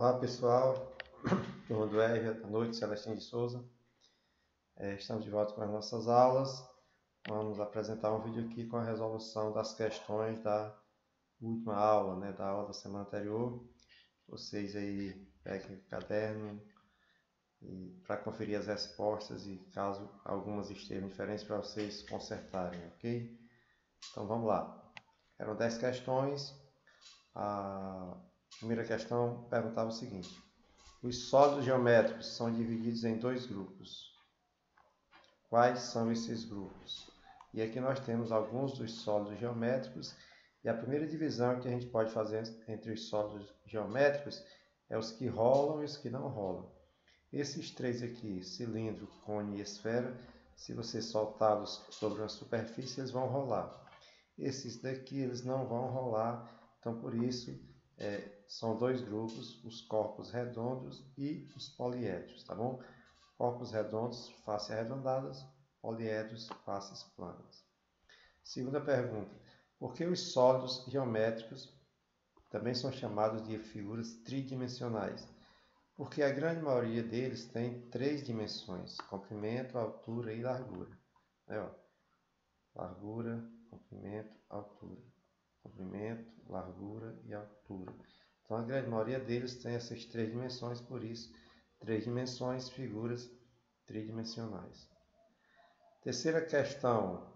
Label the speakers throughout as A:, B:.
A: Olá pessoal, turma do R, boa noite, Celestino de Souza. Estamos de volta com as nossas aulas. Vamos apresentar um vídeo aqui com a resolução das questões da última aula, da aula da semana anterior. Vocês aí peguem o caderno para conferir as respostas e caso algumas estejam diferentes para vocês consertarem, ok? Então vamos lá. Eram 10 questões. A primeira questão perguntava o seguinte: os sólidos geométricos são divididos em dois grupos. Quais são esses grupos? E aqui nós temos alguns dos sólidos geométricos. E a primeira divisão que a gente pode fazer entre os sólidos geométricos é os que rolam e os que não rolam. Esses três aqui, cilindro, cone e esfera, se você soltá-los sobre uma superfície, eles vão rolar. Esses daqui, eles não vão rolar, então por isso são dois grupos, os corpos redondos e os poliedros, tá bom? Corpos redondos, faces arredondadas, poliedros, faces planas. Segunda pergunta: por que os sólidos geométricos também são chamados de figuras tridimensionais? Porque a grande maioria deles tem três dimensões: comprimento, altura e largura. Largura, comprimento, altura. Comprimento, largura e altura. Então a grande maioria deles tem essas três dimensões, por isso, três dimensões, figuras tridimensionais. Terceira questão: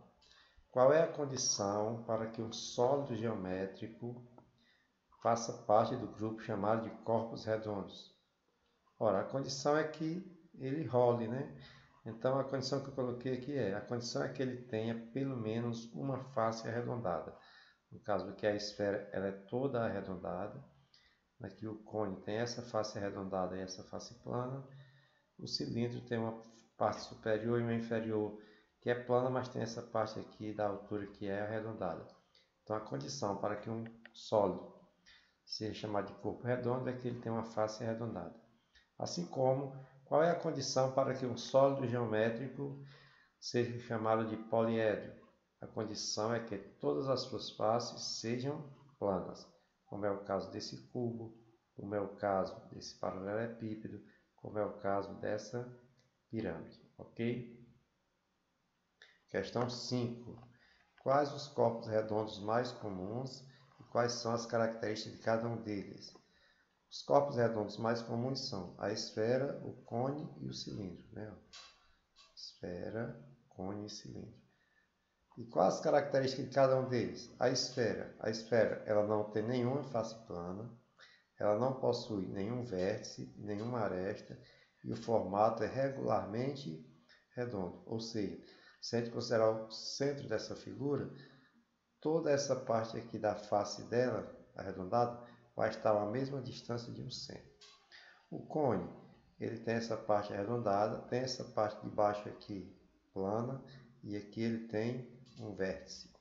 A: qual é a condição para que um sólido geométrico faça parte do grupo chamado de corpos redondos? Ora, a condição é que ele role, Então a condição que eu coloquei aqui a condição é que ele tenha pelo menos uma face arredondada. No caso aqui a esfera ela é toda arredondada. Aqui o cone tem essa face arredondada e essa face plana. O cilindro tem uma parte superior e uma inferior que é plana, mas tem essa parte aqui da altura que é arredondada. Então a condição para que um sólido seja chamado de corpo redondo é que ele tenha uma face arredondada. Assim como, qual é a condição para que um sólido geométrico seja chamado de poliedro? A condição é que todas as suas faces sejam planas, como é o caso desse cubo, como é o caso desse paralelepípedo, como é o caso dessa pirâmide, ok? Questão 5. Quais os corpos redondos mais comuns e quais são as características de cada um deles? Os corpos redondos mais comuns são a esfera, o cone e o cilindro. Esfera, cone e cilindro. E quais as características de cada um deles? A esfera ela não tem nenhuma face plana, ela não possui nenhum vértice, nenhuma aresta e o formato é regularmente redondo. Ou seja, se a gente considerar o centro dessa figura, toda essa parte aqui da face dela, arredondada, vai estar a mesma distância de um centro. O cone, ele tem essa parte arredondada, tem essa parte de baixo aqui plana e aqui ele tem um vértice.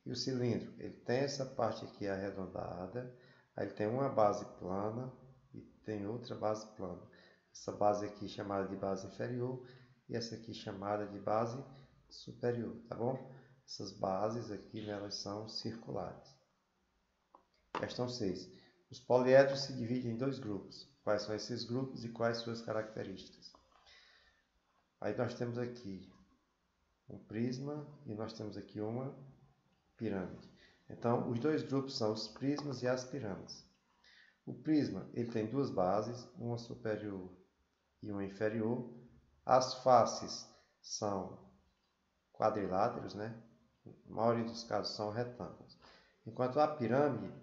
A: E o cilindro, ele tem essa parte aqui arredondada, aí ele tem uma base plana e tem outra base plana. Essa base aqui chamada de base inferior e essa aqui chamada de base superior, tá bom? Essas bases aqui, elas são circulares. Questão 6. Os poliedros se dividem em dois grupos. Quais são esses grupos e quais suas características? Aí nós temos aqui um prisma e nós temos aqui uma pirâmide. Então, os dois grupos são os prismas e as pirâmides. O prisma ele tem duas bases, uma superior e uma inferior. As faces são quadriláteros, Na maioria dos casos são retângulos. Enquanto a pirâmide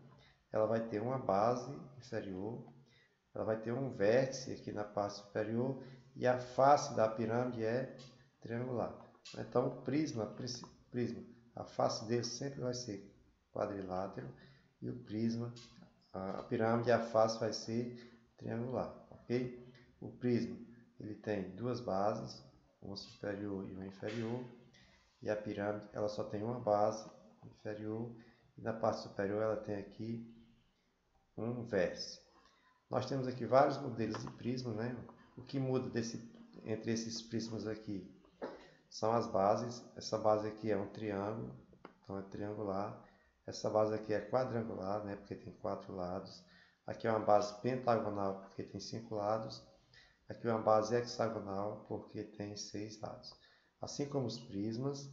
A: ela vai ter uma base inferior, ela vai ter um vértice aqui na parte superior e a face da pirâmide é triangular. Então o prisma, a face dele sempre vai ser quadrilátero e o prisma, a pirâmide, a face vai ser triangular, ok? O prisma ele tem duas bases, uma superior e uma inferior, e a pirâmide ela só tem uma base inferior e na parte superior ela tem aqui um vértice. Nós temos aqui vários modelos de prisma, O que muda entre esses prismas aqui são as bases. Essa base aqui é um triângulo, então é triangular. Essa base aqui é quadrangular, Porque tem quatro lados. Aqui é uma base pentagonal porque tem 5 lados. Aqui é uma base hexagonal porque tem 6 lados. Assim como os prismas,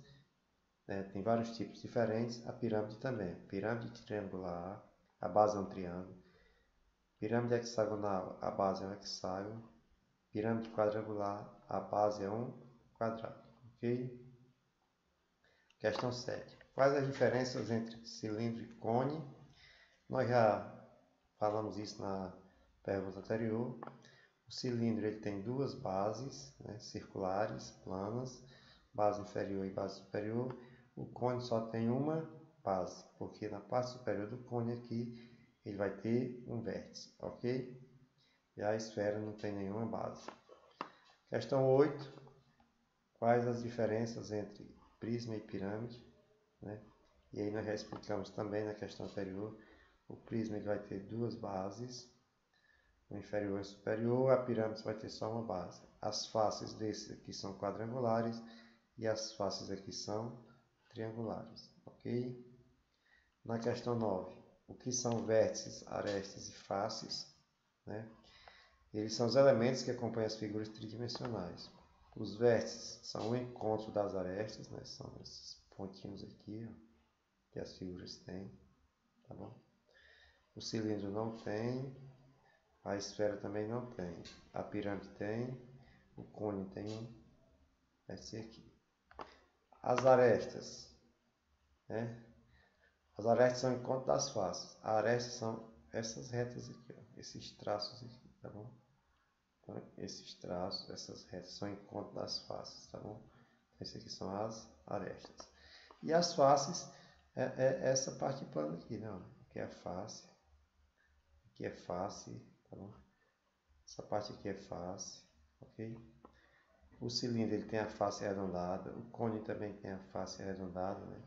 A: né, tem vários tipos diferentes, a pirâmide também. Pirâmide triangular, a base é um triângulo. Pirâmide hexagonal, a base é um hexágono. Pirâmide quadrangular, a base é um quadrado. Ok? Questão 7. Quais as diferenças entre cilindro e cone? Nós já falamos isso na pergunta anterior. O cilindro ele tem duas bases, né, circulares, planas, base inferior e base superior. O cone só tem uma base, porque na parte superior do cone aqui ele vai ter um vértice, ok? E a esfera não tem nenhuma base. Questão 8. Quais as diferenças entre prisma e pirâmide? Né? E aí nós já explicamos também na questão anterior. O prisma ele vai ter duas bases, o inferior e o superior. A pirâmide vai ter só uma base. As faces desses aqui são quadrangulares e as faces aqui são triangulares, ok? Na questão 9, o que são vértices, arestas e faces? Né? Eles são os elementos que acompanham as figuras tridimensionais. Os vértices são o encontro das arestas, né? São esses pontinhos aqui, ó, que as figuras têm, tá bom? O cilindro não tem, a esfera também não tem, a pirâmide tem, o cone tem um vértice aqui. As arestas, né? As arestas são o encontro das faces. As arestas são essas retas aqui, ó, esses traços aqui, tá bom? Então, esses traços, essas retas são o encontro das faces, tá bom? Essas aqui são as arestas. E as faces é essa parte plana aqui, não? Aqui é a face, aqui é face, tá bom? Essa parte aqui é face, ok? O cilindro ele tem a face arredondada, o cone também tem a face arredondada, né?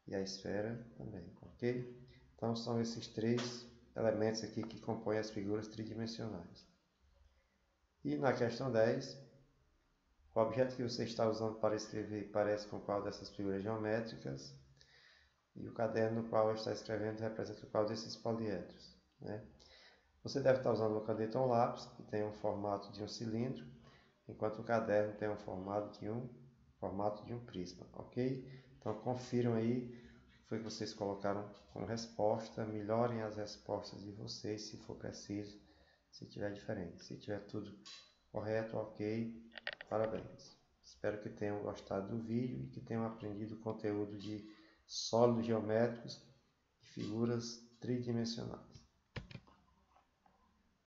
A: E a esfera também, ok? Então são esses três elementos aqui que compõem as figuras tridimensionais. E na questão 10, o objeto que você está usando para escrever parece com qual dessas figuras geométricas? E o caderno no qual está escrevendo representa qual desses poliedros, né? Você deve estar usando uma caneta ou um lápis, que tem um formato de um cilindro, enquanto o caderno tem um formato de um prisma, ok? Então confiram aí o que foi que vocês colocaram como resposta, melhorem as respostas de vocês se for preciso, se tiver diferente. Se tiver tudo correto, ok, parabéns. Espero que tenham gostado do vídeo e que tenham aprendido o conteúdo de sólidos geométricos e figuras tridimensionais.